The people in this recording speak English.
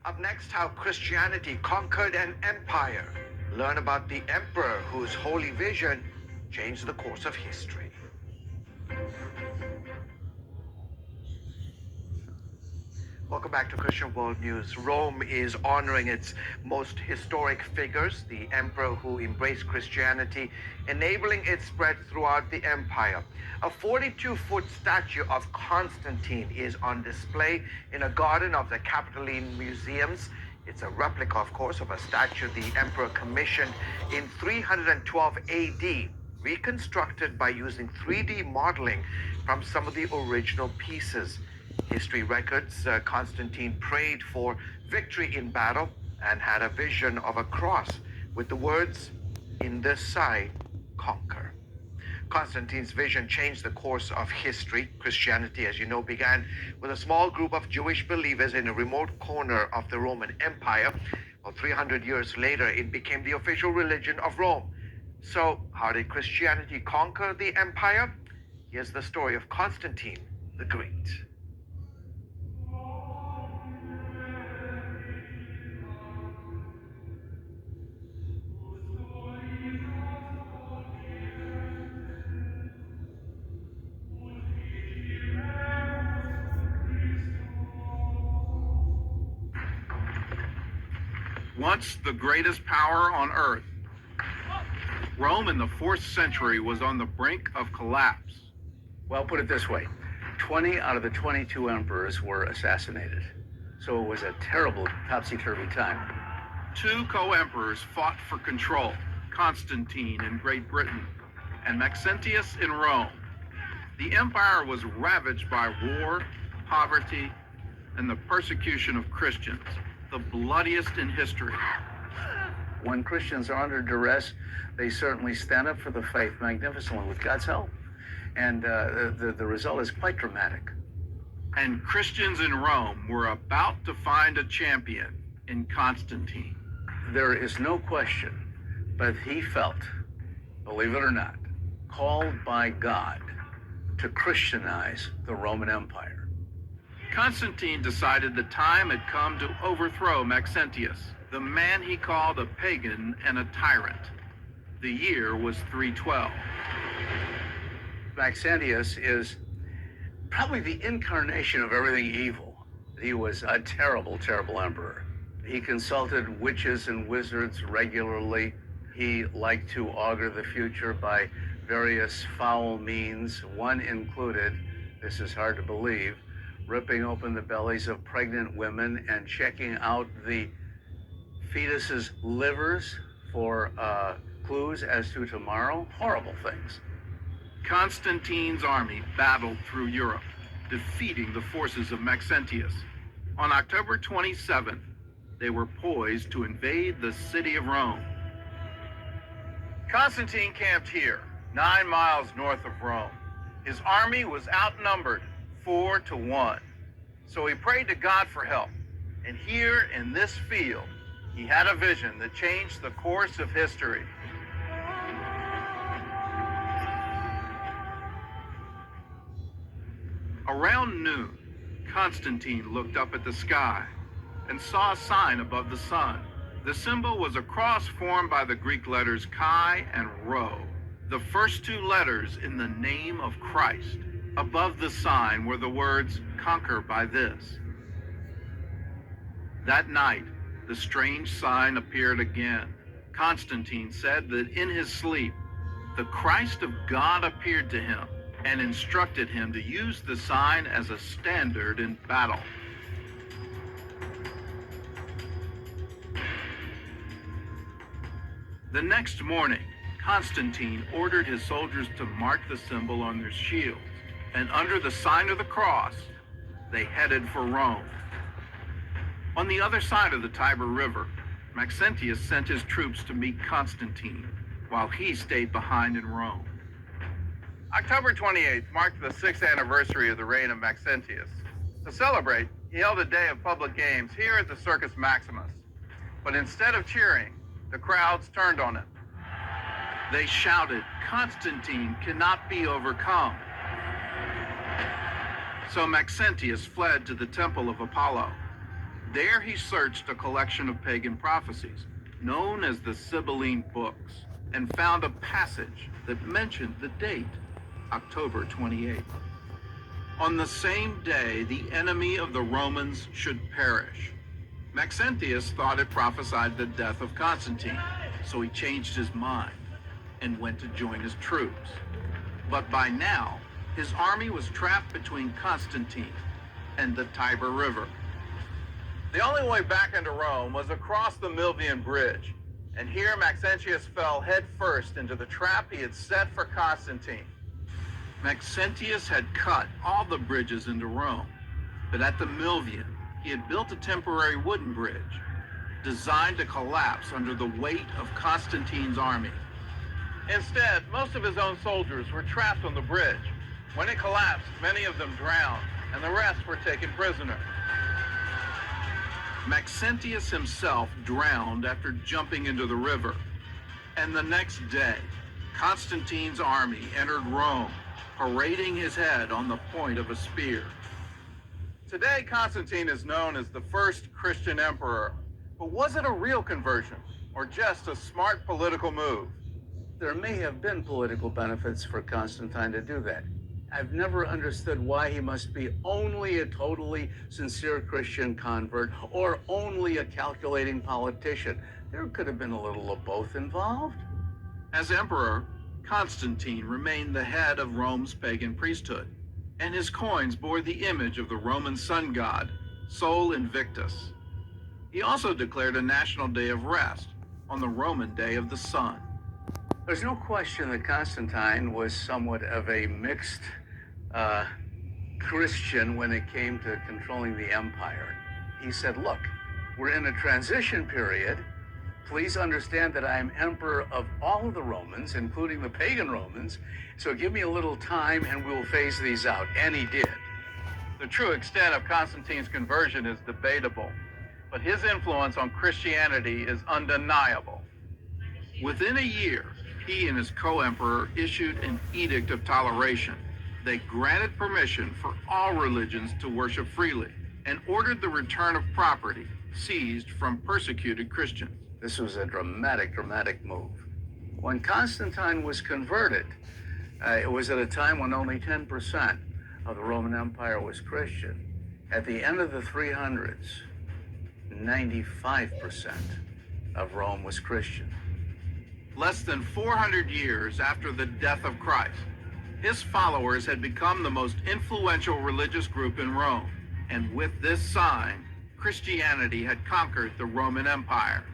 Up next, how Christianity conquered an empire. Learn about the emperor whose holy vision changed the course of history. Welcome back to Christian World News. Rome is honoring its most historic figures, the emperor who embraced Christianity, enabling its spread throughout the empire. A 42-foot statue of Constantine is on display in a garden of the Capitoline Museums. It's a replica, of course, of a statue the emperor commissioned in 312 AD, reconstructed by using 3D modeling from some of the original pieces. History records Constantine prayed for victory in battle and had a vision of a cross with the words, "In this side, conquer." Constantine's vision changed the course of history. Christianity, as you know, began with a small group of Jewish believers in a remote corner of the Roman Empire. Well, 300 years later, it became the official religion of Rome. So, how did Christianity conquer the empire? Here's the story of Constantine the Great. Once the greatest power on earth, Rome in the 4th century was on the brink of collapse. Well, put it this way, 20 out of the 22 emperors were assassinated. So it was a terrible topsy-turvy time. 2 co-emperors fought for control, Constantine in Great Britain and Maxentius in Rome. The empire was ravaged by war, poverty, and the persecution of Christians, the bloodiest in history. When Christians are under duress, they certainly stand up for the faith magnificently with God's help. And the result is quite dramatic. And Christians in Rome were about to find a champion in Constantine. There is no question, but he felt, believe it or not, called by God to Christianize the Roman Empire. Constantine decided the time had come to overthrow Maxentius, the man he called a pagan and a tyrant. The year was 312. Maxentius is probably the incarnation of everything evil. He was a terrible, terrible emperor. He consulted witches and wizards regularly. He liked to augur the future by various foul means. One included, this is hard to believe, ripping open the bellies of pregnant women and checking out the fetuses' livers for clues as to tomorrow. Horrible things. Constantine's army battled through Europe, defeating the forces of Maxentius. On October 27th, they were poised to invade the city of Rome. Constantine camped here, 9 miles north of Rome. His army was outnumbered 4-1. So he prayed to God for help. And here in this field, he had a vision that changed the course of history. Around noon, Constantine looked up at the sky and saw a sign above the sun. The symbol was a cross formed by the Greek letters chi and rho, the first 2 letters in the name of Christ. Above the sign were the words, "Conquer by this." That night, the strange sign appeared again. Constantine said that in his sleep, the Christ of God appeared to him and instructed him to use the sign as a standard in battle. The next morning, Constantine ordered his soldiers to mark the symbol on their shields, and under the sign of the cross, they headed for Rome. On the other side of the Tiber River, Maxentius sent his troops to meet Constantine, while he stayed behind in Rome. October 28th marked the 6th anniversary of the reign of Maxentius. To celebrate, he held a day of public games here at the Circus Maximus. But instead of cheering, the crowds turned on him. They shouted, "Constantine cannot be overcome." So Maxentius fled to the temple of Apollo. There he searched a collection of pagan prophecies, known as the Sibylline Books, and found a passage that mentioned the date, October 28th. On the same day, the enemy of the Romans should perish. Maxentius thought it prophesied the death of Constantine, so he changed his mind and went to join his troops. But by now, his army was trapped between Constantine and the Tiber River. The only way back into Rome was across the Milvian Bridge, and here Maxentius fell headfirst into the trap he had set for Constantine. Maxentius had cut all the bridges into Rome, but at the Milvian, he had built a temporary wooden bridge, designed to collapse under the weight of Constantine's army. Instead, most of his own soldiers were trapped on the bridge. When it collapsed, many of them drowned, and the rest were taken prisoner. Maxentius himself drowned after jumping into the river. And the next day, Constantine's army entered Rome, parading his head on the point of a spear. Today, Constantine is known as the first Christian emperor. But was it a real conversion, or just a smart political move? There may have been political benefits for Constantine to do that. I've never understood why he must be only a totally sincere Christian convert or only a calculating politician. There could have been a little of both involved. As emperor, Constantine remained the head of Rome's pagan priesthood, and his coins bore the image of the Roman sun god, Sol Invictus. He also declared a national day of rest on the Roman Day of the Sun. There's no question that Constantine was somewhat of a mixed Christian when it came to controlling the empire. He said, look, we're in a transition period. Please understand that I am emperor of all of the Romans, including the pagan Romans. So give me a little time and we'll phase these out. And he did. The true extent of Constantine's conversion is debatable, but his influence on Christianity is undeniable. Within a year, he and his co-emperor issued an edict of toleration. They granted permission for all religions to worship freely and ordered the return of property seized from persecuted Christians. This was a dramatic move. When Constantine was converted, it was at a time when only 10% of the Roman Empire was Christian. At the end of the 300s, 95% of Rome was Christian. Less than 400 years after the death of Christ, his followers had become the most influential religious group in Rome. And with this sign, Christianity had conquered the Roman Empire.